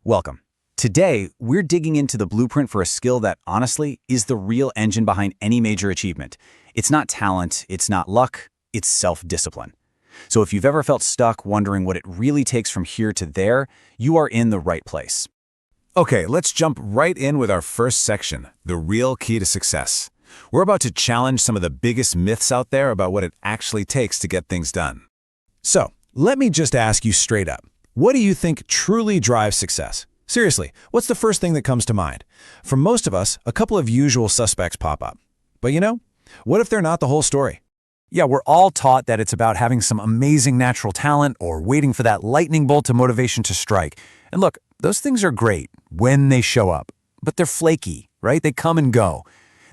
Welcome. Today, we're digging into the blueprint for a skill that, honestly, is the real engine behind any major achievement. It's not talent, it's not luck, it's self-discipline. So if you've ever felt stuck wondering what it really takes from here to there, you are in the right place. Okay, let's jump right in with our first section, the real key to success. We're about to challenge some of the biggest myths out there about what it actually takes to get things done. So, let me just ask you straight up. What do you think truly drives success? Seriously, what's the first thing that comes to mind? For most of us, a couple of usual suspects pop up. But what if they're not the whole story? Yeah, we're all taught that it's about having some amazing natural talent or waiting for that lightning bolt of motivation to strike. And look, those things are great when they show up, but they're flaky, right? They come and go.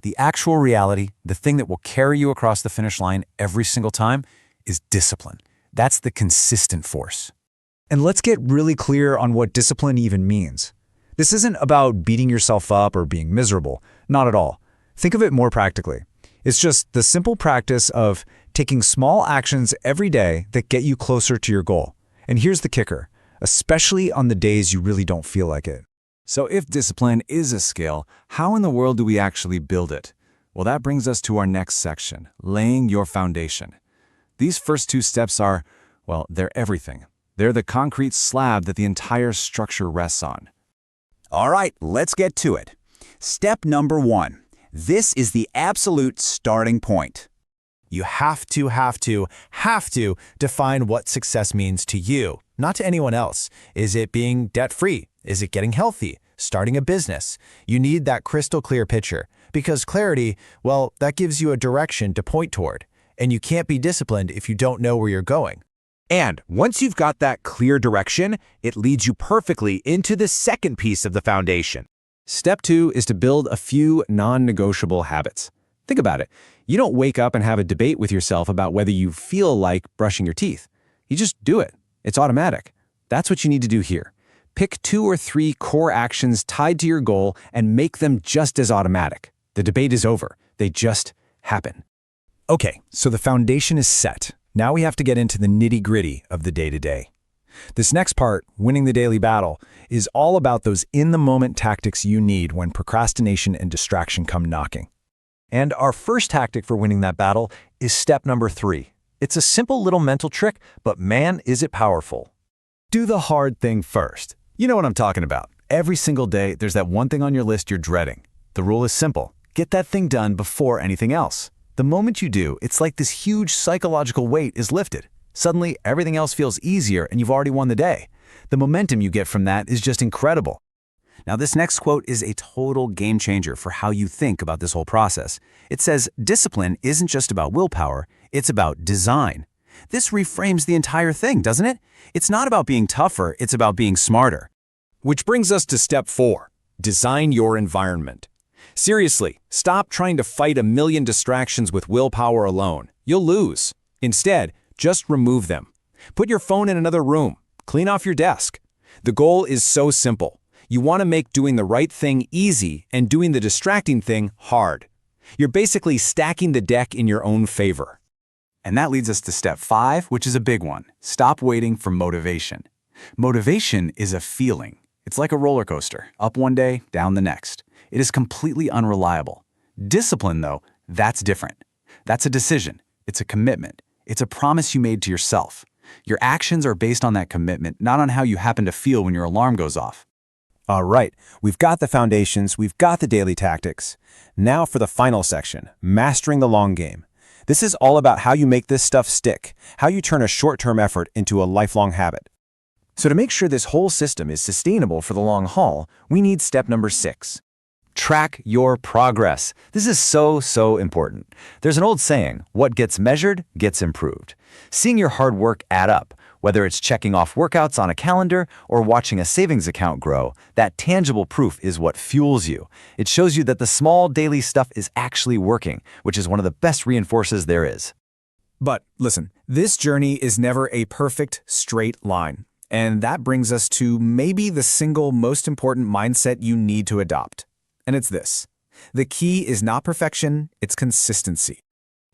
The actual reality, the thing that will carry you across the finish line every single time, is discipline. That's the consistent force. And let's get really clear on what discipline even means. This isn't about beating yourself up or being miserable. Not at all. Think of it more practically. It's just the simple practice of taking small actions every day that get you closer to your goal. And here's the kicker, especially on the days you really don't feel like it. So if discipline is a skill, how in the world do we actually build it? Well, that brings us to our next section, laying your foundation. These first two steps are, well, they're everything. They're the concrete slab that the entire structure rests on. All right, let's get to it. Step number 1. This is the absolute starting point. You have to define what success means to you, not to anyone else. Is it being debt-free? Is it getting healthy? Starting a business? You need that crystal clear picture, because clarity, well, that gives you a direction to point toward, and you can't be disciplined if you don't know where you're going. And once you've got that clear direction, it leads you perfectly into the second piece of the foundation. Step 2 is to build a few non-negotiable habits. Think about it. You don't wake up and have a debate with yourself about whether you feel like brushing your teeth. You just do it. It's automatic. That's what you need to do here. Pick 2 or 3 core actions tied to your goal and make them just as automatic. The debate is over. They just happen. Okay, so the foundation is set. Now we have to get into the nitty-gritty of the day-to-day. This next part, winning the daily battle, is all about those in-the-moment tactics you need when procrastination and distraction come knocking. And our first tactic for winning that battle is step number 3. It's a simple little mental trick, but man, is it powerful. Do the hard thing first. You know what I'm talking about. Every single day, there's that one thing on your list you're dreading. The rule is simple. Get that thing done before anything else. The moment you do, it's like this huge psychological weight is lifted. Suddenly, everything else feels easier and you've already won the day. The momentum you get from that is just incredible. Now, this next quote is a total game changer for how you think about this whole process. It says, discipline isn't just about willpower, it's about design. This reframes the entire thing, doesn't it? It's not about being tougher, it's about being smarter. Which brings us to step 4, design your environment. Seriously, stop trying to fight a million distractions with willpower alone. You'll lose. Instead, just remove them. Put your phone in another room. Clean off your desk. The goal is so simple. You want to make doing the right thing easy and doing the distracting thing hard. You're basically stacking the deck in your own favor. And that leads us to step 5, which is a big one. Stop waiting for motivation. Motivation is a feeling. It's like a roller coaster, up one day, down the next. It is completely unreliable. Discipline, though, that's different. That's a decision. It's a commitment. It's a promise you made to yourself. Your actions are based on that commitment, not on how you happen to feel when your alarm goes off. All right, we've got the foundations, we've got the daily tactics. Now for the final section, mastering the long game. This is all about how you make this stuff stick, how you turn a short-term effort into a lifelong habit. So to make sure this whole system is sustainable for the long haul, we need step number 6. Track your progress. This is so important. There's an old saying, what gets measured gets improved. Seeing your hard work add up, whether it's checking off workouts on a calendar or watching a savings account grow, that tangible proof is what fuels you. It shows you that the small daily stuff is actually working, which is one of the best reinforcers there is. But listen, this journey is never a perfect, straight line. And that brings us to maybe the single most important mindset you need to adopt. And it's this. The key is not perfection, it's consistency.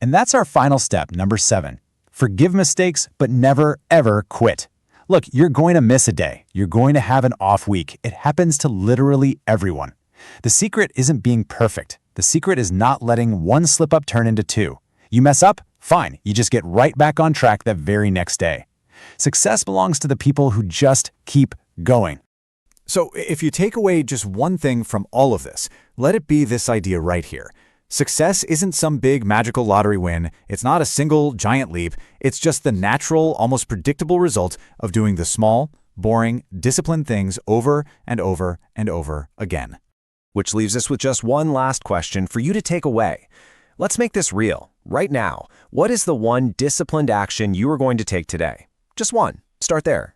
And that's our final step, number 7. Forgive mistakes, but never, ever quit. Look, you're going to miss a day. You're going to have an off week. It happens to literally everyone. The secret isn't being perfect. The secret is not letting one slip-up turn into two. You mess up? Fine. You just get right back on track that very next day. Success belongs to the people who just keep going. So if you take away just one thing from all of this, let it be this idea right here. Success isn't some big magical lottery win. It's not a single giant leap. It's just the natural, almost predictable result of doing the small, boring, disciplined things over and over and over again. Which leaves us with just one last question for you to take away. Let's make this real. Right now, what is the one disciplined action you are going to take today? Just one. Start there.